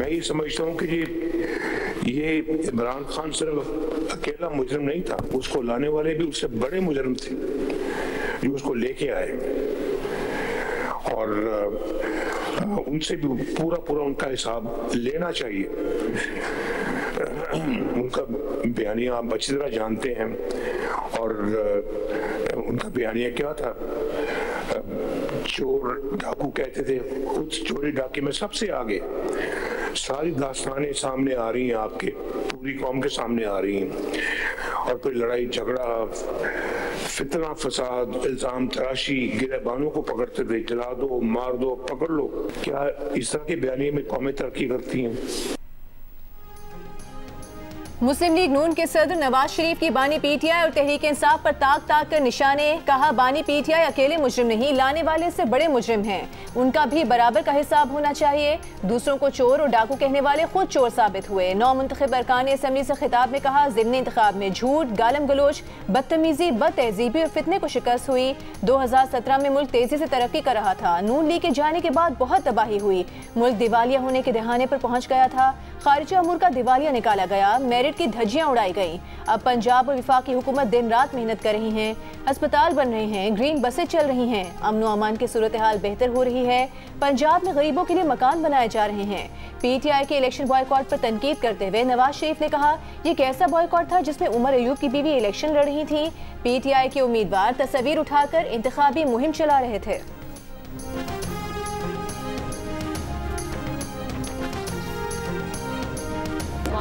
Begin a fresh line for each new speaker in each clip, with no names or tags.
मैं ये समझता हूँ कि ये इमरान खान सिर्फ अकेला मुजरिम नहीं था, उसको लाने वाले भी उससे बड़े मुजरिम थे जो उसको लेके आए, और उनसे भी पूरा उनका हिसाब लेना चाहिए। उनका बयानिया आप अच्छी तरह जानते हैं, और उनका बयानिया क्या था? चोर डाकू कहते थे, खुद चोरी डाके में सबसे आगे। सारी दास्तानें सामने आ रही हैं, आपके पूरी कौम के सामने आ रही हैं, और फिर लड़ाई झगड़ा, फितना, फसाद, इल्जाम तराशी, गिरबानों को पकड़ते थे, जला दो, मार दो, पकड़ लो। क्या इस तरह के बयानिए में कौमें तरक्की करती हैं?
मुस्लिम लीग नून के सदर नवाज शरीफ की बानी पीटीआई और तहरीक इंसाफ पर ताक कर निशाने। कहा, बानी पीटीआई अकेले मुजरिम नहीं, लाने वाले से बड़े मुजरिम हैं, उनका भी बराबर का हिसाब होना चाहिए। दूसरों को चोर और डाकू कहने वाले खुद चोर साबित हुए। नौ मुंतखब अरकान असम्बली से खिताब में कहा, ज़िमनी इंतखाब में झूठ, गालम गलोच, बदतमीजी, बदतहजीबी और फितने को शिकस्त हुई। 2017 में मुल्क तेजी से तरक्की कर रहा था। नून लीग के जाने के बाद बहुत तबाही हुई, मुल्क दिवालिया होने के दहाने पर पहुंच गया था। खारिजा अमूर का दिवालिया निकाला गया, मेरिट की धज्जियां उड़ाई गईं। अब पंजाब और वफाकी हुकूमत दिन रात मेहनत कर रही हैं, अस्पताल बन रहे हैं, ग्रीन बसें चल रही हैं, अमन व अमान की सूरत हाल बेहतर हो रही है। पंजाब में गरीबों के लिए मकान बनाए जा रहे हैं। पीटीआई के इलेक्शन बॉयकॉट पर तनकीद करते हुए नवाज शरीफ ने कहा, यह कैसा बॉयकॉट था जिसमें उमर अयूब की बीवी इलेक्शन लड़ रही थी। पीटीआई के उम्मीदवार तस्वीर उठाकर इंतखाबी मुहिम चला रहे थे।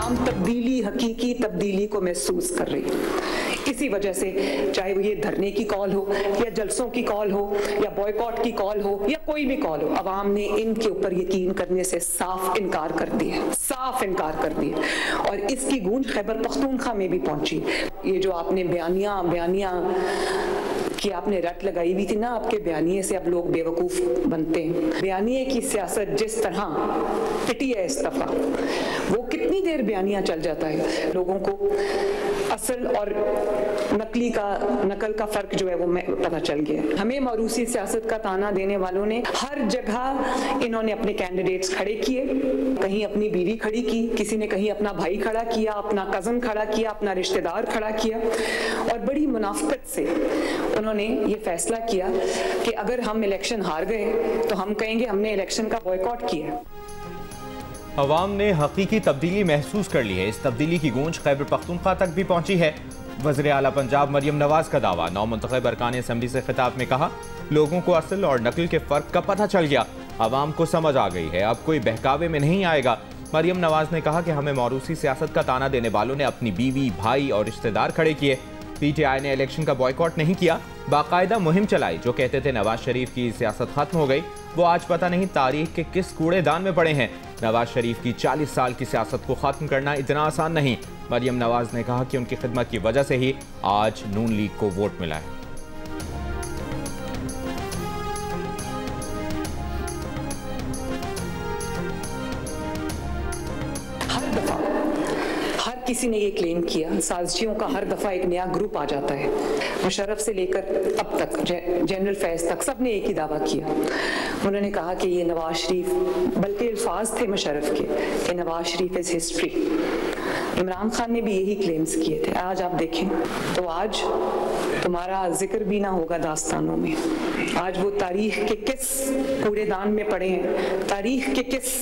तब्दीली, हकीकी तब्दीली को महसूस कर रही है। इसी वजह से चाहे वो ये धरने की कॉल हो या जलसों की कॉल हो या बॉयकॉट की कॉल हो या कोई भी कॉल हो, अवाम ने इनके ऊपर यकीन करने से साफ इनकार कर दिया, साफ इनकार कर दिया। और इसकी गूंज खैबर पख्तूनख्वा में भी पहुंची। ये जो आपने बयानिया कि आपने रट लगाई हुई थी ना, आपके बयानिए से अब लोग बेवकूफ बनते हैं। बयानिए की सियासत जिस तरह पिटी है इस दफा, वो कितनी देर बयानिया चल जाता है, लोगों को असल और नकल का फर्क जो है वो पता चल गया। हमें मौरूसी सियासत का ताना देने वालों ने हर जगह इन्होंने अपने कैंडिडेट्स खड़े किए, कहीं अपनी बीवी खड़ी की, किसी ने कहीं अपना भाई खड़ा किया, अपना कजन खड़ा किया, अपना रिश्तेदार खड़ा किया, और बड़ी मुनाफिकत से उन्होंने ये फैसला किया कि अगर हम इलेक्शन हार गए तो हम कहेंगे हमने इलेक्शन का बॉयकॉट किया।
अवाम ने हकीकी तब्दीली महसूस कर ली है। इस तब्दीली की गूंज खैबर पख्तूनख्वा तक भी पहुंची है। वज़ीर आला पंजाब मरियम नवाज का दावा। नौ मुंतखब अरकान असम्बली से खिताब में कहा, लोगों को असल और नकल के फर्क का पता चल गया, अवाम को समझ आ गई है, अब कोई बहकावे में नहीं आएगा। मरियम नवाज ने कहा कि हमें मौरूसी सियासत का ताना देने वालों ने अपनी बीवी, भाई और रिश्तेदार खड़े किए। पीटीआई ने इलेक्शन का बॉयकॉट नहीं किया, बाकायदा मुहिम चलाई। जो कहते थे नवाज शरीफ की सियासत खत्म हो गई, वो आज पता नहीं तारीख के किस कूड़ेदान में पड़े हैं। नवाज शरीफ की 40 साल की सियासत को खत्म करना इतना आसान नहीं। मरियम नवाज ने कहा कि उनकी खिदमत की वजह से ही आज नून लीग को वोट मिला है।
किसी ने ये क्लेम किया, साजिशियों का हर दफा एक नया ग्रुप आ जाता है। मुशर्रफ से लेकर अब तक जनरल फैज तक सबने एक ही दावा किया। उन्होंने कहा कि ये नवाज शरीफ, बल्कि अल्फाज थे मुशर्रफ के कि नवाज शरीफ इज हिस्ट्री। इमरान खान ने भी यही क्लेम्स किए थे। आज आप देखें तो आज तुम्हारा जिक्र भी ना होगा दास्तानों में। आज वो तारीख के किस कूड़ेदान में पड़े हैं, तारीख के किस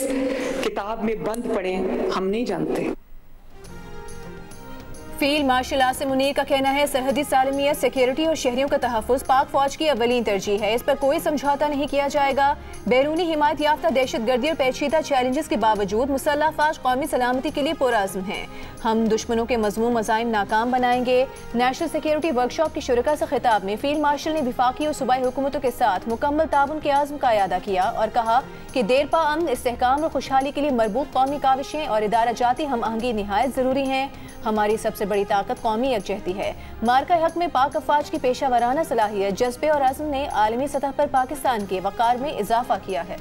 किताब में बंद पड़े हैं, हम नहीं जानते।
फील्ड मार्शल आसिम मुनीर का कहना है, सरहदी सालमियत, सिक्योरिटी और शहरियों का तहफ़्फ़ुज़ पाक फौज की अवलीन तरजीह है, इस पर कोई समझौता नहीं किया जाएगा। बैरूनी हिमायत याफ्ता दहशतगर्दी और पेचीदा चैलेंजेस के बावजूद मुसल्लह अफ़वाज कौमी सलामती के लिए पुरअज़्म हैं। हम दुश्मनों के मज़मूम मज़ाइम नाकाम बनाएंगे। नेशनल सिक्योरिटी वर्कशॉप की शुरका से खिताब में फील्ड मार्शल ने वफाकी और सूबाई हुकूमतों के साथ मुकम्मल ताउन के आज़म का इयादा किया और कहा कि देरपा अमन, इस्तेहकाम और खुशहाली के लिए मरबूत कौमी काविशें और इदारा जाती हम आहंगी निहायत ज़रूरी हैं। हमारी सबसे बड़ी ताकत कौमी यकजहती है। मार्का हक में पाक अफवाज की पेशा वराना सलाहियत, जज्बे और अज़्म ने आलमी सतह पर पाकिस्तान के वक़ार में इजाफा किया है।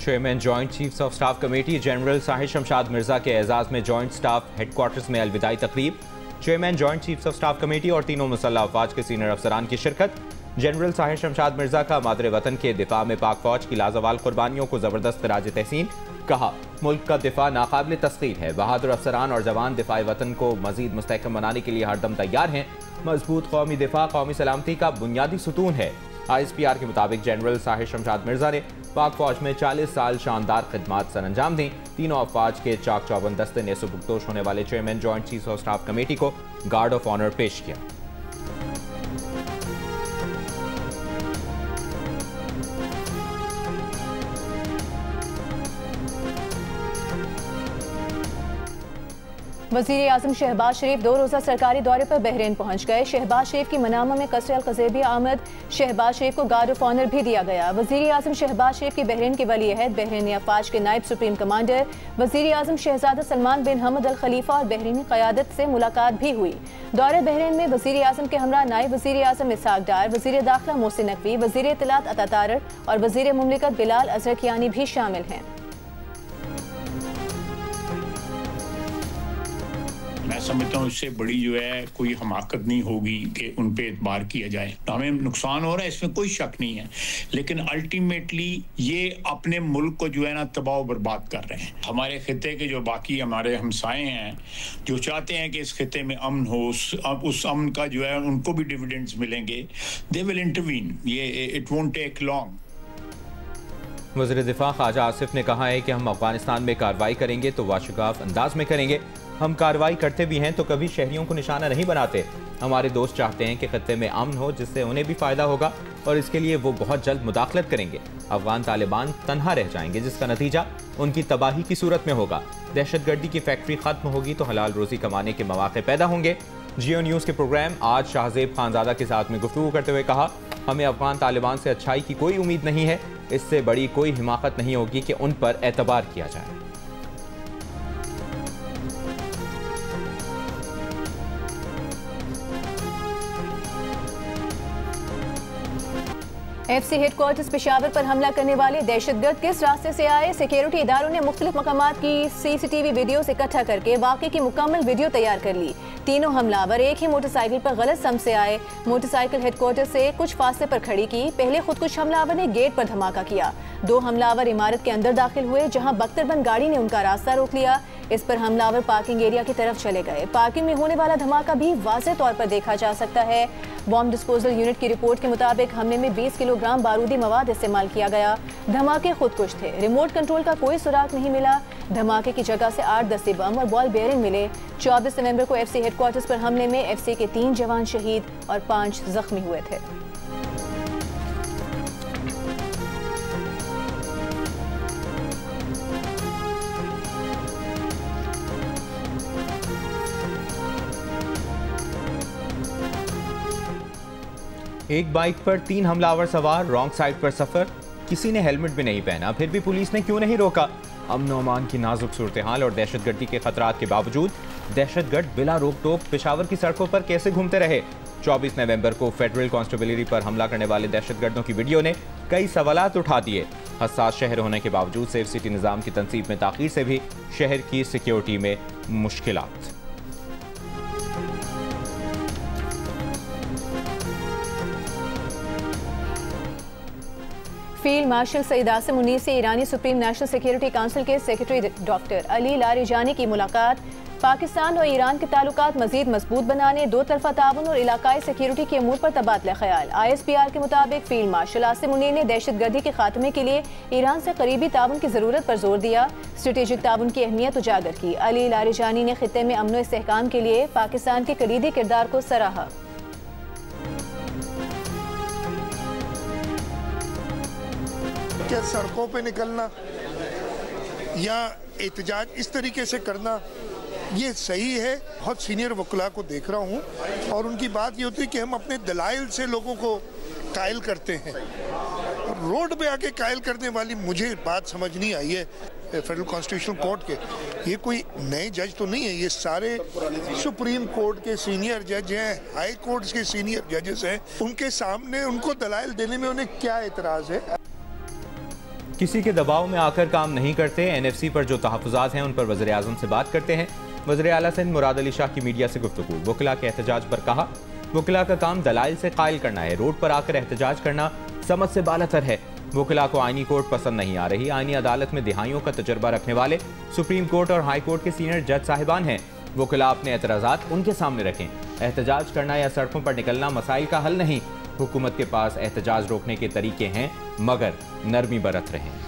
Chairman joint chiefs of staff committee general Sahir Shamshad Mirza के एजाज में जॉइंट स्टाफ हेडक्वार्टर्स में अलविदाई तकरीब। Chairman joint chiefs of staff committee और तीनों मुसल्लह अफवाज के सीनियर अफसरान की शिरकत। जनरल साहिर शमशाद मिर्जा का मादरे वतन के दिफा में पाक फौज की लाजवाल कुर्बानियों को जबरदस्त खराज तहसीन। कहा, मुल्क का दिफा नाकाबिल तस्खीर है। बहादुर अफसरान और जवान दिफा वतन को मजीद मुस्तहकम बनाने के लिए हरदम तैयार हैं। मजबूत कौमी दिफा कौमी सलामती का बुनियादी सुतून है। ISPR के मुताबिक जनरल साहिर शमशाद मिर्जा ने पाक फौज में 40 साल शानदार खिदमात सर अंजाम दी। तीनों अफवाज के चाक चौबंद दस्ते ने सुबुकदोश होने वाले chairman joint chiefs of staff committee को गार्ड ऑफ ऑनर पेश किया।
वज़ीर आज़म शहबाज शरीफ 2 रोज़ा सरकारी दौरे पर बहरीन पहुंच गए। शहबाज शरीफ की मनामा में कसर अल-क़ज़ेबी आमद। शहबाज शरीफ को गार्ड ऑफ ऑनर भी दिया गया। वज़ीर आज़म शहबाज शरीफ की बहरीन के वली अहद, बहरीनी अफवाज के नायब सुप्रीम कमांडर वज़ीर आज़म शहजादा सलमान बिन हमद अल खलीफा और बहरीनी क़यादत से मुलाकात भी हुई। दौरे बहरीन में वज़ीर आज़म के हमरा नायब वज़ीर आज़म इसहाक डार, वज़ीर दाखिला मोहसिन नकवी, वज़ीर इत्तलात अता तारड़ और वज़ीर मुमलिकत बिलाल अज़रकियानी भी शामिल हैं।
मैं समझता हूँ इससे बड़ी जो है कोई हमाकत नहीं होगी कि उन पे एतबार किया जाए। हमें नुकसान हो रहा है, इसमें कोई शक नहीं है, लेकिन अल्टीमेटली ये अपने मुल्क को जो है ना तबाह बर्बाद कर रहे हैं। हमारे खिते के जो बाकी हमारे हमसाए हैं जो चाहते हैं कि इस खिते में अमन हो, उस अमन का जो है उनको भी डिविडेंड्स मिलेंगे। दे विल इंटरवीन, ये इट वोंट टेक लॉन्ग।
वज़ीर दिफा ख्वाजा आसिफ ने कहा है कि हम अफगानिस्तान में कार्रवाई करेंगे तो वाशगाफ अंदाज में करेंगे। हम कार्रवाई करते भी हैं तो कभी शहरियों को निशाना नहीं बनाते। हमारे दोस्त चाहते हैं कि खत्ते में अमन हो जिससे उन्हें भी फ़ायदा होगा और इसके लिए वो बहुत जल्द मुदाखलत करेंगे। अफगान तालिबान तनहा रह जाएंगे जिसका नतीजा उनकी तबाही की सूरत में होगा। दहशतगर्दी की फैक्ट्री ख़त्म होगी तो हलाल रोज़ी कमाने के मौके पैदा होंगे। जियो न्यूज़ के प्रोग्राम आज शाहजेब खानजादा के साथ में गुफ्तगू करते हुए कहा, हमें अफगान तालिबान से अच्छाई की कोई उम्मीद नहीं है। इससे बड़ी कोई हिमाकत नहीं होगी कि उन पर एतबार किया जाए।
FC हेडक्वार्टर्स पेशावर पर हमला करने वाले दहशतगर्द किस रास्ते से आए? सिक्योरिटी इदारों ने मुख्तलिफ मकामात की CCTV वीडियोस इकट्ठा करके वाक़े की मुकम्मल वीडियो तैयार कर ली। तीनों हमलावर एक ही मोटरसाइकिल पर गलत सम से आए। मोटरसाइकिल हेडक्वार्टर से कुछ फासले पर खड़ी की। पहले खुदकुश हमलावर ने गेट पर धमाका किया। 2 हमलावर इमारत के अंदर दाखिल हुए जहां बख्तरबंद गाड़ी ने उनका रास्ता रोक लिया। इस पर हमलावर पार्किंग एरिया की तरफ चले गए। पार्किंग में होने वाला धमाका भी वाज़ेह तौर पर देखा जा सकता है। बॉम्ब डिस्पोजल यूनिट की रिपोर्ट के मुताबिक हमले में 20 किलोग्राम बारूदी मवाद इस्तेमाल किया गया। धमाके खुदकुश थे। रिमोट कंट्रोल का कोई सुराग नहीं मिला। धमाके की जगह से 8 दस्ते बम और बॉल बेयरिंग मिले। 24 नवंबर को FC हेडक्वार्टर्स पर हमले में FC के 3 जवान शहीद और 5 जख्मी हुए थे।
एक बाइक पर 3 हमलावर सवार, रॉन्ग साइड पर सफर, किसी ने हेलमेट भी नहीं पहना, फिर भी पुलिस ने क्यों नहीं रोका? अमन और अमान की नाजुक सूरत हाल और दहशतगर्दी के खतरात के बावजूद दहशतगर्द बिला रोक टोक पेशावर की सड़कों पर कैसे घूमते रहे? 24 नवंबर को फेडरल कांस्टेबलरी पर हमला करने वाले दहशतगर्दों की वीडियो ने कई सवालात उठा दिए। हसास शहर होने के बावजूद सेफ सिटी निज़ाम की तनसीब में ताख़ीर से भी शहर की सिक्योरिटी में मुश्किलात।
फील्ड मार्शल सईद आसिम मुनीर से ईरानी सुप्रीम नेशनल सिक्योरिटी काउंसिल के सेक्रेटरी डॉक्टर अली लारिजानी की मुलाकात। पाकिस्तान और ईरान के ताल्लुकात मजीद मजबूत बनाने, 2 तरफा ताउन और इलाकाई सिक्योरिटी के अमूर पर तबादला ख्याल। ISPR के मुताबिक फील्ड मार्शल आसिम मुनीर ने दहशतगर्दी के खात्मे के लिए ईरान से करीबी ताउन की ज़रूरत पर जोर दिया। स्ट्रेटेजिक ताउन की अहमियत उजागर की। अली लारिजानी ने खित्ते में अमन व इस्तेहकाम के लिए पाकिस्तान के कलीदी किरदार को सराहा।
क्या सड़कों पे निकलना या एहतजाज इस तरीके से करना ये सही है? बहुत सीनियर वकला को देख रहा हूँ और उनकी बात ये होती है कि हम अपने दलाइल से लोगों को कायल करते हैं। रोड पे आके कायल करने वाली मुझे बात समझ नहीं आई है। फेडरल कॉन्स्टिट्यूशनल कोर्ट के ये कोई नए जज तो नहीं है, ये सारे सुप्रीम कोर्ट के सीनियर जज हैं, हाई कोर्ट के सीनियर जजेस हैं। उनके सामने उनको दलाइल देने में उन्हें क्या एतराज़ है?
किसी के दबाव में आकर काम नहीं करते। NFC पर जो तहफ़्फ़ुज़ात हैं उन पर वज़ीर आज़म से बात करते हैं। वज़ीर आला सिंध मुराद अली शाह की मीडिया से गुफ्तगू। वकीला के एहतजाज पर कहा, वकीला का काम दलाइल से कायल करना है, रोड पर आकर एहतजाज करना समझ से बालातर है। वकीला को आईनी कोर्ट पसंद नहीं आ रही। आईनी अदालत में दिहाइयों का तजर्बा रखने वाले सुप्रीम कोर्ट और हाई कोर्ट के सीनियर जज साहिबान हैं। वकीला अपने एतराज़ात उनके सामने रखें। एहतजाज करना या सड़कों पर निकलना मसाइल का हल नहीं। हुकूमत के पास एहतजाज रोकने के तरीके हैं, मगर नरमी बरत रहे हैं।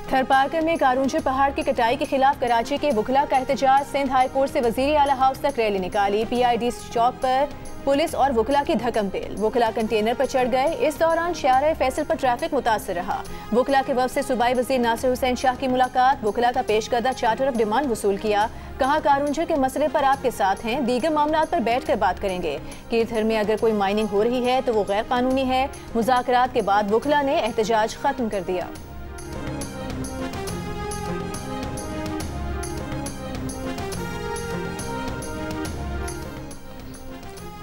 थरपारकर में कारूंझर पहाड़ की कटाई के खिलाफ कराची के वकला का एहतजाज। सिंध हाई कोर्ट से वजीर आला हाउस तक रैली निकाली। PID चौक पर पुलिस और वकला की धक्म पेल। वकला कंटेनर पर चढ़ गए। इस दौरान शाहराह फैसल पर ट्रैफिक मुतासर रहा। वकला के वफ़द से सूबाई वज़ीर नासिर हुसैन शाह की मुलाकात। वकला का पेश करदा चार्टर ऑफ डिमांड वसूल किया। कहा, कारूंझर के मसले पर आपके साथ हैं, दीगर मामलात पर बैठ कर बात करेंगे। कीरथर में अगर कोई माइनिंग हो रही है तो वो गैर कानूनी है। मुज़ाकरात के बाद वकला ने एहतजाज खत्म कर दिया।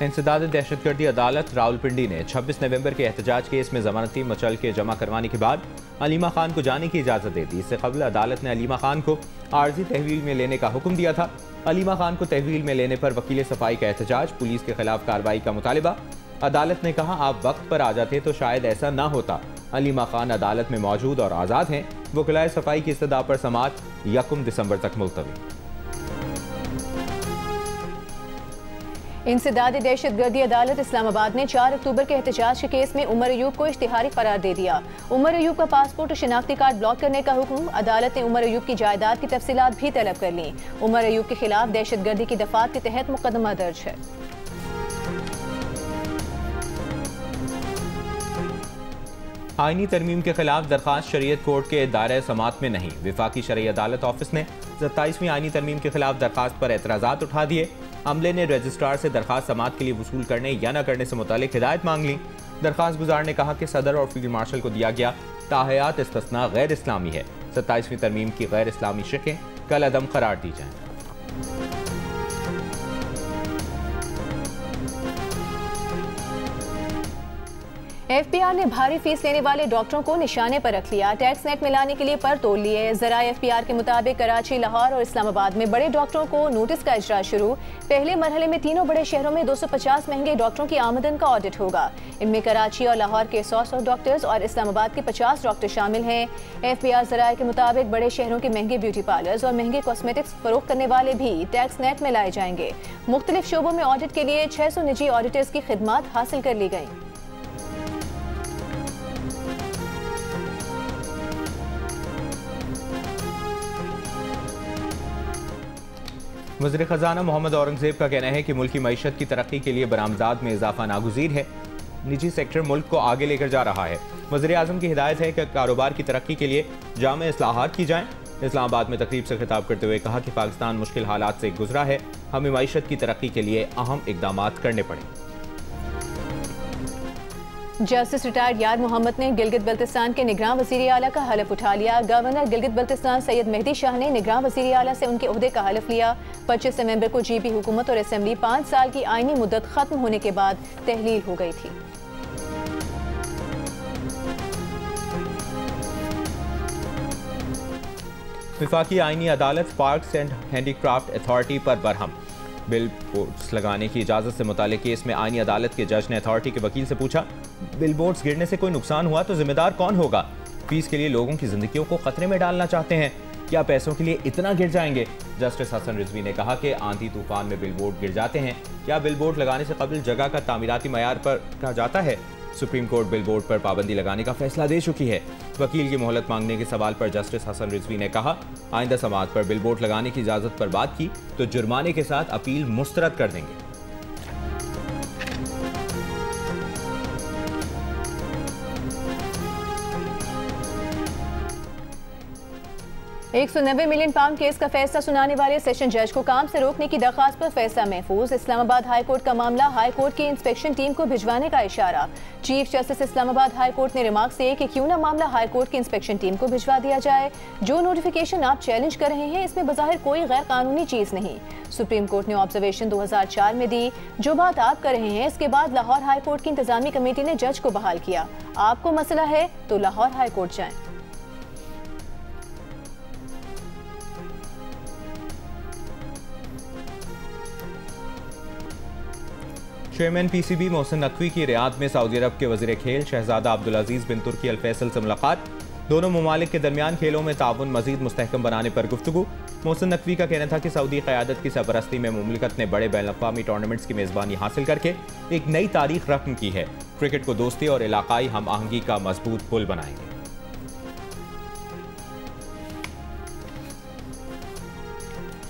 इंसदाद दहशतगर्दी अदालत रावलपिंडी ने 26 नवंबर के एहतजाज केस में जमानती मचल के जमा करवाने के बाद अलीमा खान को जाने की इजाज़त दे दी। इससे कबल अदालत ने अलीमा खान को आर्जी तहवील में लेने का हुक्म दिया था। अलीमा खान को तहवील में लेने पर वकील सफाई का एहतजाज। पुलिस के खिलाफ कार्रवाई का मुतालिबा। अदालत ने कहा, आप वक्त पर आ जाते तो शायद ऐसा ना होता। अलीमा खान अदालत में मौजूद और आज़ाद हैं। वकलाए सफाई की इस्तदा पर समाअत 1 दिसंबर तक मुलतवी।
इंसदाद दहशतगर्दी अदालत इस्लामाबाद ने 4 अक्टूबर के एहतजाज के केस में उमर अयूब को इश्तिहारी करार दे दिया। उमर अयूब का पासपोर्ट और शनाख्ती कार्ड ब्लॉक करने का हुक्म। अदालत ने उमर अयूब की जायदाद की तफसीलात भी तलब कर ली। उमर अयूब के खिलाफ दहशतगर्दी की दफात के तहत मुकदमा दर्ज है।
आईनी तरमीम के खिलाफ दरखास्त शरीयत कोर्ट के दायरे समात में नहीं। विफाकी शरई अदालत ऑफिस ने 27वीं आईनी तरमीम के खिलाफ दरखास्त पर एतराज़ात उठा दिए। अमले ने रजिस्ट्रार से दरखास्त समात के लिए वसूल करने या न करने से मुतालिक हिदायत मांग ली। दरखास्त गुजार ने कहा कि सदर और फील्ड मार्शल को दिया गया ताहयात इस्तिस्ना गैर इस्लामी है। 27वीं तरमीम की गैर इस्लामी शिकें कल अदम करार दी जाएं।
FPR ने भारी फीस लेने वाले डॉक्टरों को निशाने पर रख लिया। टैक्स नेट में लाने के लिए पर तोड़ लिए। जरा FPR के मुताबिक कराची, लाहौर और इस्लामाबाद में बड़े डॉक्टरों को नोटिस का इजरा शुरू। पहले मरहले में तीनों बड़े शहरों में 250 महंगे डॉक्टरों की आमदन का ऑडिट होगा। इनमें कराची और लाहौर के 100 डॉक्टर्स और इस्लामाबाद के 50 डॉक्टर शामिल हैं। FPR जराये के मुताबिक बड़े शहरों के महंगे ब्यूटी पार्लर्स और महंगे कॉस्मेटिक्स फरोख्त करने वाले भी टैक्स नेट में लाए जाएंगे। मुख्तलिफ शोबों में ऑडिट के लिए 600 निजी ऑडिटर्स की खिदमात हासिल कर ली गई।
वज़ीर ख़जाना मोहम्मद औरंगज़ेब का कहना है कि मुल्क की मईशत की तरक्की के लिए बरामदात में इजाफा नागुज़ीर है। निजी सेक्टर मुल्क को आगे लेकर जा रहा है। वज़ीर आज़म की हिदायत है कि कारोबार की तरक्की के लिए जामे इस्लाहात की जाएँ। इस्लामाबाद में तकरीब से खिताब करते हुए कहा कि पाकिस्तान मुश्किल हालात से गुजरा है, हमें मईशत की तरक्की के लिए अहम इक़दामात करने पड़े।
जस्टिस रिटायर्ड यार मोहम्मद ने गिलगित बल्तिस्तान के निगरान वज़ीर आला का हलफ उठा लिया। गवर्नर गिलगित बल्तिस्तान सैयद मेहदी शाह ने निगरान वज़ीर आला से उनके ओहदे का हलफ लिया। 25 नवंबर को GB हुकूमत और असेंबली 5 साल की आईनी मुद्दत खत्म होने के बाद तहलील हो गई थी।
विफाकी आईनी अदालत पार्क्स एंड हैंडीक्राफ्ट अथॉरिटी पर बरहम। बिल बोर्ड्स लगाने की इजाज़त से मुताल्लिक़ केस में आईनी अदालत के जज ने अथॉरिटी के वकील से पूछा, बिल बोर्ड्स गिरने से कोई नुकसान हुआ तो जिम्मेदार कौन होगा? फीस के लिए लोगों की जिंदगियों को खतरे में डालना चाहते हैं, क्या पैसों के लिए इतना गिर जाएंगे? जस्टिस हसन रिजवी ने कहा कि आंधी तूफान में बिल बोर्ड गिर जाते हैं, क्या बिल बोर्ड लगाने से कबल जगह का तामीराती मयार पर कहा जाता है? सुप्रीम कोर्ट बिल बोर्ड पर पाबंदी लगाने का फैसला दे चुकी है। वकील की मोहलत मांगने के सवाल पर जस्टिस हसन रिजवी ने कहा, आइंदा समाअत पर बिल बोर्ड लगाने की इजाजत पर बात की तो जुर्माने के साथ अपील मुस्तरद कर देंगे।
190 मिलियन पाउंड केस का फैसला सुनाने वाले सेशन जज को काम से रोकने की दरखास्त पर फैसला महफूज। इस्लामाबाद हाई कोर्ट का मामला हाई कोर्ट की इंस्पेक्शन टीम को भिजवाने का इशारा। Chief justice Islamabad high court ने रिमार्क से कि क्यों ना मामला हाई कोर्ट की इंस्पेक्शन टीम को भिजवा दिया जाए। जो नोटिफिकेशन आप चैलेंज कर रहे हैं इसमें बज़ाहिर कोई गैर कानूनी चीज नहीं। सुप्रीम कोर्ट ने ऑब्जर्वेशन 2004 में दी। जो बात आप कर रहे हैं इसके बाद लाहौर हाई कोर्ट की इंतजामी कमेटी ने जज को बहाल किया। आपको मसला है तो लाहौर हाई कोर्ट जाएं।
चेयरमैन पीसीबी मोहसिन नकवी की रियाद में सऊदी अरब के वजीर खेल शहजादा अब्दुल अजीज बिन तुर्की अल फैसल से मुलाकात। दोनों ममालिक के दरमियान खेलों में ताउन मजीद मुस्तहकम बनाने पर गुफ्तगू। मोहसिन नकवी का कहना था कि सऊदी क़यादत की सरपरस्ती में मुमलिकत ने बड़े बैनुल-अक़वामी टूर्नामेंट्स की मेज़बानी हासिल करके एक नई तारीख रकम की है। क्रिकेट को दोस्ती और इलाकाई हम आहंगी का मजबूत पुल बनाएंगे।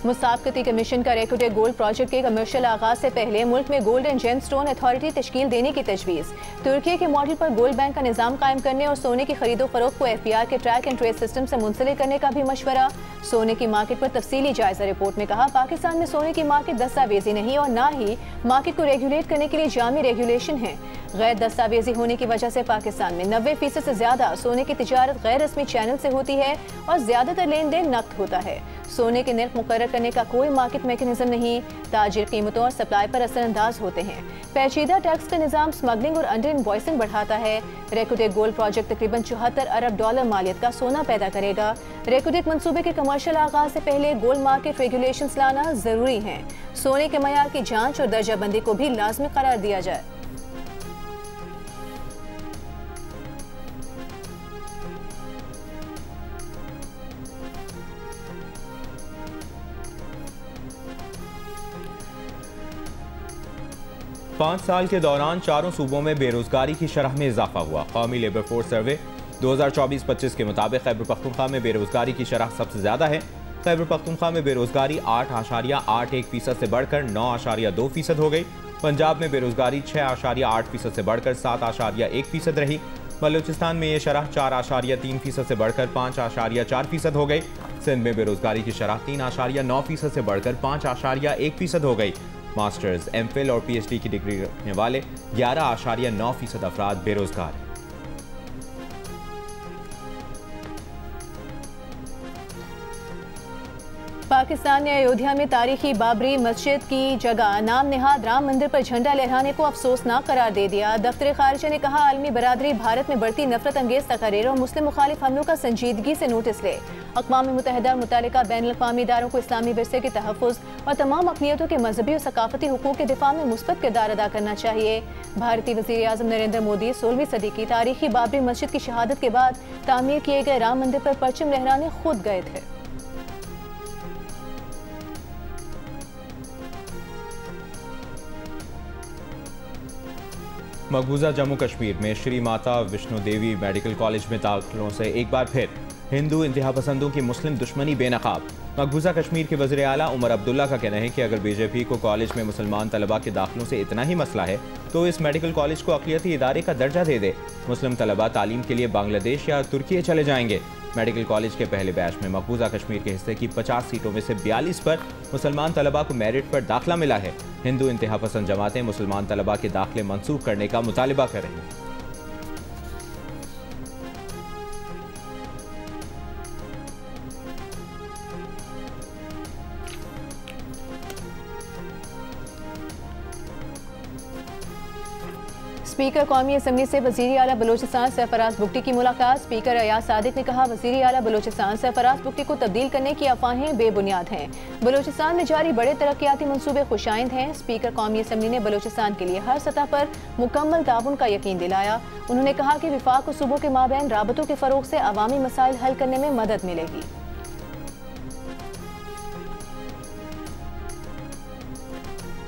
मुसाफ़क़ती कमीशन का रेकोटे गोल्ड प्रोजेक्ट के कमर्शियल आगाज से पहले मुल्क में गोल्ड एंड जेमस्टोन अथॉरिटी तश्कील देने की तजवीज़। तुर्की के मॉडल पर गोल्ड बैंक का निज़ाम कायम करने और सोने की खरीदो फरोख्त को FPR के ट्रैक एंड ट्रेस सिस्टम से मुंसलिक करने का भी मशवरा। सोने की मार्केट पर तफसीली जायजा रिपोर्ट में कहा, पाकिस्तान में सोने की मार्केट दस्तावेजी नहीं और ना ही मार्केट को रेगुलेट करने के लिए जामी रेगुलेशन है। गैर दस्तावेजी होने की वजह से पाकिस्तान में 90% से ज्यादा सोने की तिजारत गैर रस्मी चैनल से होती है और ज्यादातर लेन देन नकद होता है। सोने के निर्ख मुकर्रर करने का कोई मार्केट मैकेनिज्म नहीं। ताजिर कीमतों और सप्लाई पर असरअंदाज होते हैं। पेचीदा टैक्स का निज़ाम स्मगलिंग और अंडर इनवॉइसिंग बढ़ाता है। रेकोटेक गोल्ड प्रोजेक्ट तकरीबन $74 अरब मालियत का सोना पैदा करेगा। रेकोटेक मंसूबे के कमर्शियल आगाज से पहले गोल्ड मार्केट रेगुलेशंस लाना जरूरी है। सोने के मयार की जांच और दर्जाबंदी को भी लाजमी करार दिया जाए।
पाँच साल के दौरान चारों सूबों में बेरोजगारी की शरह में इजाफा हुआ। कौमी लेबर फोर्स सर्वे 2024-25 के मुताबिक खैबर पख्तूनख्वा में बेरोजगारी की शरह सबसे ज्यादा है। खैबर पख्तूनख्वा में बेरोजगारी 8.81% से बढ़कर 9.2% हो गई। पंजाब में बेरोजगारी 6.8% से बढ़कर 7.1% रही। बलूचिस्तान में यह शरह 4.3% से बढ़कर 5.4% हो गई। सिंध में बेरोजगारी की शरह 3.9% से बढ़कर 5.1% हो गई। मास्टर्स, एमफिल और PhD की डिग्री रखने वाले 11.9% अफराद बेरोजगार हैं।
पाकिस्तान ने अयोध्या में तारीखी बाबरी मस्जिद की जगह नाम निहाद राम मंदिर पर झंडा लहराने को अफसोसनाक करार दे दिया। दफ्तर खारिजा ने कहा, आलमी बरादरी भारत में बढ़ती नफरत अंगेज तकारीर और मुस्लिम मुखालिफ हमलों का संजीदगी से नोटिस ले। अक़वाम मुत्तहिदा और मुतल्लिका बैनुल-अक़वामी इदारों को इस्लामी विरसे के तहफ़्फ़ुज़ और तमाम अक़लियतों के मजहबी और सकाफती हुकूक़ के दिफा में मुस्बत किरदार अदा करना चाहिए। भारतीय वज़ीर आज़म नरेंद्र मोदी 16वीं सदी की तारीखी बाबरी मस्जिद की शहादत के बाद तामीर किए गए राम मंदिर पर परचम लहराने खुद गए थे।
मकबूजा जम्मू कश्मीर में श्री माता विष्णु देवी मेडिकल कॉलेज में दाखिलों से एक बार फिर हिंदू इंतहा पसंदों की मुस्लिम दुश्मनी बेनकाब। मकबूजा कश्मीर के वज़ीर आला उमर अब्दुल्ला का कहना है कि अगर बीजेपी को कॉलेज में मुसलमान तलबा के दाखिलों से इतना ही मसला है तो इस मेडिकल कॉलेज को अक़लियती इदारे का दर्जा दे दे। मुस्लिम तलबा तालीम के लिए बांग्लादेश या तुर्की चले जाएंगे। मेडिकल कॉलेज के पहले बैच में मकबूजा कश्मीर के हिस्से की 50 सीटों में से 42 पर मुसलमान तलबा को मेरिट पर दाखिला मिला है। हिंदू इंतहा पसंद जमातें मुसलमान तलबा के दाखिले मंसूख करने का मुतालिबा कर रही हैं।
स्पीकर कौमी असम्बली से वज़ीर आला बलोचिस्तान सरफराज बुगटी की मुलाकात। स्पीकर अयाज सादिक ने कहा, वज़ीर आला बलोचिस्तान सरफराज बुगटी को तब्दील करने की अफवाहें बेबुनियाद हैं। बलोचिस्तान में जारी बड़े तरक्याती मंसूबे खुशाइंद हैं। स्पीकर कौमी असम्बली ने बलोचिस्तान के लिए हर सतह पर मुकम्मल ताउन का यकीन दिलाया। उन्होंने कहा कि विफाक और सूबों के माबैन राबतों के फ़रोग़ से अवामी मसाइल हल करने में मदद मिलेगी।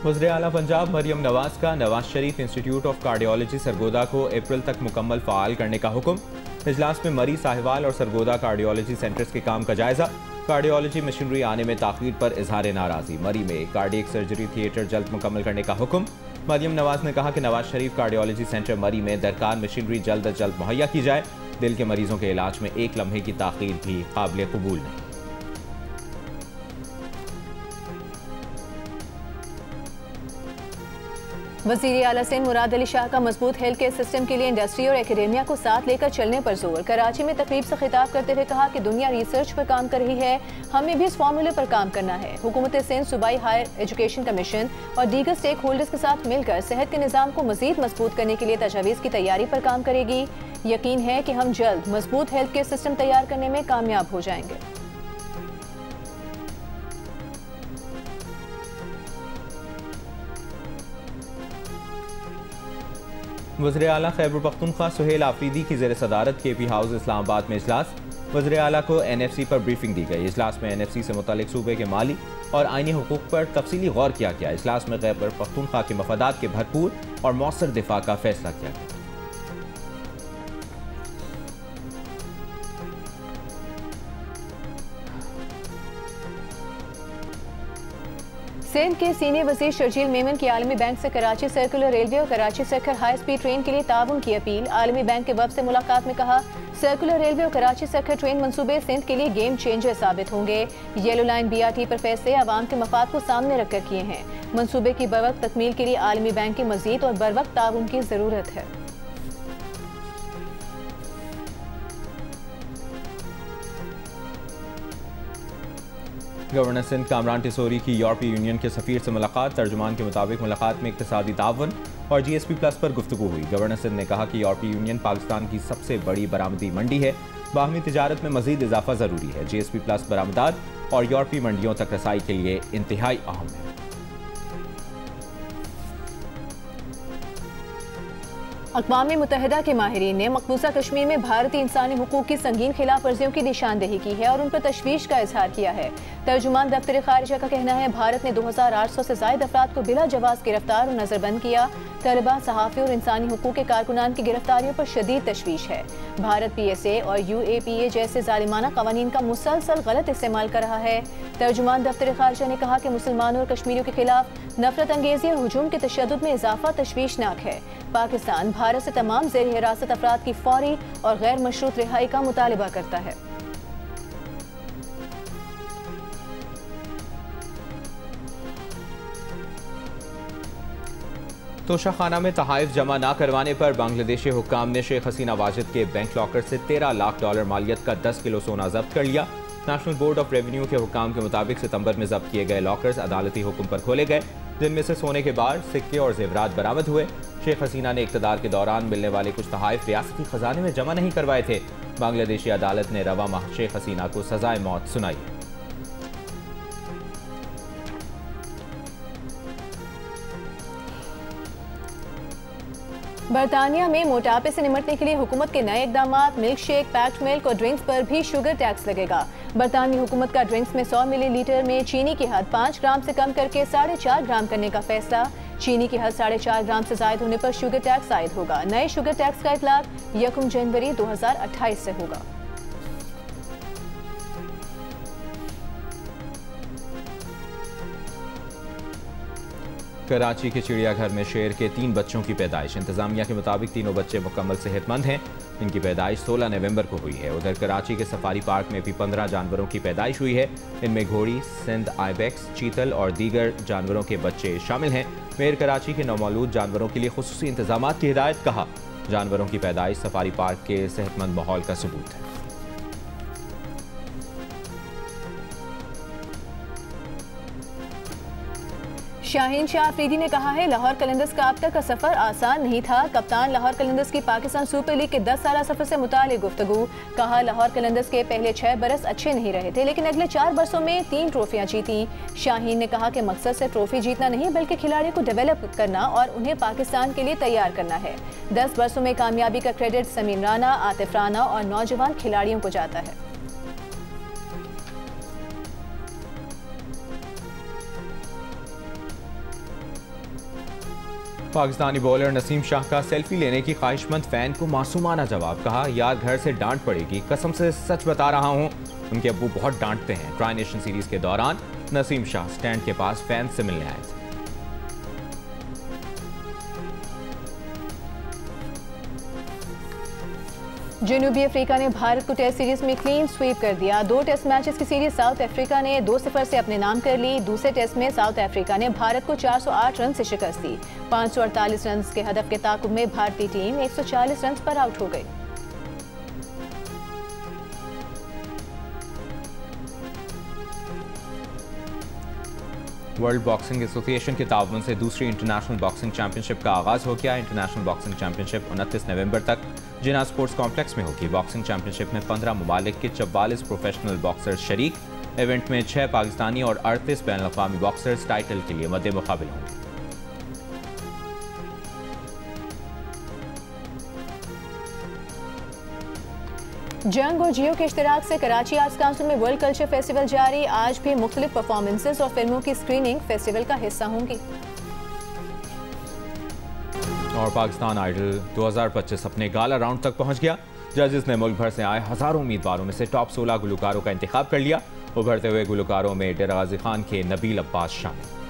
वज़ीर आला पंजाब मरियम नवाज का Nawaz Sharif institute of cardiology Sargodha को अप्रैल तक मुकम्मल फ़ाल करने का हुक्म। इजलास में मरी, साहिवाल और सरगोदा कार्डियोलॉजी सेंटर्स के काम का जायजा। कार्डियोलॉजी मशीनरी आने में ताख़ीर पर इजहार नाराज़ी। मरी में कार्डियक सर्जरी थिएटर जल्द मुकम्मल करने का हुक्म। मरियम नवाज ने कहा कि नवाज शरीफ कार्डियोलॉजी सेंटर मरी में दरकार मशीनरी जल्द अज जल्द मुहैया की जाए। दिल के मरीजों के इलाज में एक लम्हे की ताख़ीर भी काबिल कबूल नहीं।
वज़ीर आला सिंध मुराद अली शाह का मजबूत हेल्थ केयर सिस्टम के लिए इंडस्ट्री और एकेडेमिया को साथ लेकर चलने पर जोर। कराची में तकरीब से खिताब करते हुए कहा कि दुनिया रिसर्च पर काम कर रही है, हमें भी इस फार्मूले पर काम करना है। हुकूमत सिंध सूबाई हायर एजुकेशन कमीशन और दीगर स्टेक होल्डर्स के साथ मिलकर सेहत के निज़ाम को मजीद मजबूत करने के लिए तजावीज़ की तैयारी पर काम करेगी। यकीन है कि हम जल्द मजबूत हेल्थ केयर सिस्टम तैयार करने में कामयाब हो जाएंगे।
वज़ीर आला खैबर पख्तूनख्वा सुहेल आफरीदी की ज़ेर सदारत KP हाउस इस्लामाबाद में इजलास। वज़ीर आला को NFC पर ब्रीफिंग दी गई। इजलास में NFC से मुतालिक सूबे के माली और आईनी हुकूक पर तफसीली गौर किया गया। इजलास में खैबर पख्तूनख्वा के मफादात के भरपूर और मौसर दिफा का फैसला किया गया।
सिंध के सीनियर वज़ीर शर्जील मेमन की आलमी बैंक से कराची सर्कुलर रेलवे और Karachi circle high speed train के लिए ताउन की अपील। आलमी बैंक के वफ़द से मुलाकात में कहा, सर्कुलर रेलवे और कराची सर्कल ट्रेन मंसूबे सिंध के लिए गेम चेंजर साबित होंगे। येलो लाइन BRT पर फैसले आवाम के मफाद को सामने रखकर किए हैं। मंसूबे की बरवक्त तकमील के लिए आलमी बैंक की मजीद और बरवक्त ताउन की ज़रूरत है।
गवर्नर सिंध कामरान टिसोरी की यूरोपीय यूनियन के सफीर से मुलाकात। तर्जुमान के मुताबिक मुलाकात में इक्तिसादी ताउन और GSP+ पर गुफ्तगू हुई। गवर्नर सिंध ने कहा कि यूरोपीय यूनियन पाकिस्तान की सबसे बड़ी बरामदी मंडी है, बाहमी तिजारत में मजीद इजाफा ज़रूरी है। GSP+ बरामदात और यूरोपीय मंडियों तक रसाई के लिए इंतहाई अहम है।
अक़वाम मुत्तहिदा के माहिरीन ने मकबूजा कश्मीर में भारतीय इंसानी हुकूक की संगीन खिलाफ वर्जियों की निशानदेही की है और उन पर तशवीश का इजहार किया है। तर्जुमान दफ्तर खारिजा का कहना है, भारत ने 2800 से ज़ायद अफराद को बिला जवाज़ गिरफ्तार और नजरबंद किया। तलबा, सहाफ़ी और इंसानी हुकूक के कारकुनान की गिरफ्तारियों पर शदीद तशवीश है। भारत PSA और UAPA जैसे जालिमाना कवानीन का मुसलसल गलत इस्तेमाल कर रहा है। तर्जुमान दफ्तर खारिजा ने कहा कि मुसलमानों और कश्मीरियों के खिलाफ नफरत अंगेजी और हुजूम के तशद्दुद में इजाफा तशवीशनाक है। पाकिस्तान भारत से तमाम ज़ेर हिरासत अफराद की फौरी और गैर मशरूत रिहाई का मुतालिबा करता है।
तोशाखाना में तहाइफ जमा न करवाने पर बांग्लादेशी हुक्काम ने शेख हसीना वाजिद के बैंक लॉकर से $13 लाख मालियत का 10 किलो सोना जब्त कर लिया। नेशनल बोर्ड ऑफ रेवेन्यू के हुक्काम के मुताबिक सितंबर में जब्त किए गए लॉकर्स अदालती हुक्म पर खोले गए, जिनमें से सोने के बार, सिक्के और जेवरात बरामद हुए। शेख हसीना ने इक़्तिदार के दौरान मिलने वाले कुछ तहाइफ रियासती खजाने में जमा नहीं करवाए थे। बांग्लादेशी अदालत ने रवा माह शेख हसीना को सजाए मौत सुनाई है।
बरतानिया में मोटापे से निपटने के लिए हुकूमत के नए इकदाम, मिल्क शेक, पैक्ड मिल्क और ड्रिंक्स पर भी शुगर टैक्स लगेगा। बरतानवी हुकूमत का ड्रिंक्स में 100 मिलीलीटर में चीनी की हद 5 ग्राम से कम करके 4.5 ग्राम करने का फैसला। चीनी की हद 4.5 ग्राम से जायद होने पर शुगर टैक्स आयद होगा। नए शुगर टैक्स का इतलाक 1 जनवरी 2028 से होगा।
कराची के चिड़ियाघर में शेर के 3 बच्चों की पैदाइश। इंतजामिया के मुताबिक तीनों बच्चे मुकम्मल सेहतमंद हैं। इनकी पैदाइश 16 नवंबर को हुई है। उधर कराची के सफारी पार्क में भी 15 जानवरों की पैदाइश हुई है। इनमें घोड़ी, सिंध आइबेक्स, चीतल और दीगर जानवरों के बच्चे शामिल हैं। मेयर कराची के नौमौलूद जानवरों के लिए खुसूसी इंतजामात की हिदायत। कहा, जानवरों की पैदाइश सफारी पार्क के सेहतमंद माहौल का सबूत है।
शाहीन शाह अफरीदी ने कहा है, लाहौर कलंदर्स का अब तक का सफर आसान नहीं था। कप्तान लाहौर कलंदर्स की पाकिस्तान सुपर लीग के 10 साला सफर से मुतालिक गुफ्तगू। कहा, लाहौर कलंदर्स के पहले 6 बरस अच्छे नहीं रहे थे, लेकिन अगले 4 बरसों में 3 ट्रॉफियां जीती। शाहीन ने कहा कि मकसद से ट्रॉफी जीतना नहीं, बल्कि खिलाड़ियों को डेवलप करना और उन्हें पाकिस्तान के लिए तैयार करना है। 10 बरसों में कामयाबी का क्रेडिट समीन राना, आतिफ राना और नौजवान खिलाड़ियों को जाता है।
पाकिस्तानी बॉलर नसीम शाह का सेल्फी लेने की ख्वाहिशमंद फैन को मासूमाना जवाब। कहा, यार घर से डांट पड़ेगी, कसम से सच बता रहा हूं, उनके अब्बू बहुत डांटते हैं। ट्राई नेशन सीरीज के दौरान नसीम शाह स्टैंड के पास फैन से मिलने आए थे।
जनूबी अफ्रीका ने भारत को टेस्ट सीरीज में क्लीन स्वीप कर दिया। 2 टेस्ट मैचेस की सीरीज साउथ अफ्रीका ने 2-0 से अपने नाम कर ली। दूसरे टेस्ट में साउथ अफ्रीका ने भारत को 408 रन से शिकस्त दी। 548 रन के हदफ के ताकुब में भारतीय टीम 140 रन पर आउट हो गई।
वर्ल्ड बॉक्सिंग एसोसिएशन के ताउन से दूसरी इंटरनेशनल बॉक्सिंग चैंपियनशिप का आगाज हो गया। इंटरनेशनल बॉक्सिंग चैंपियनशिप 29 नवंबर तक जिना स्पोर्ट्स कॉम्प्लेक्स में होगी। बॉक्सिंग चैंपियनशिप में 15 ममालिक के 44 प्रोफेशनल बॉक्सर्स शरीक। इवेंट में 6 पाकिस्तानी और 38 बैन अवी बॉक्सर्स टाइटल के लिए मद्दे मुकाबिल होंगे।
जंग और जियो के इश्तिराक से कराची आर्ट्स काउंसिल में वर्ल्ड कल्चर फेस्टिवल जारी। आज भी मुख्तलिफ परफॉर्मेंसेस और फिल्मों की स्क्रीनिंग फेस्टिवल का हिस्सा होंगी।
और पाकिस्तान आइडल 2025 अपने गाला राउंड तक पहुंच गया। जजेस ने मुल्क भर से आए हजारों उम्मीदवारों में से टॉप 16 गुलकारों का इंतखाब कर लिया। उभरते हुए गुलकारों में डेरा गाजी खान के नबील अब्बास शामिल।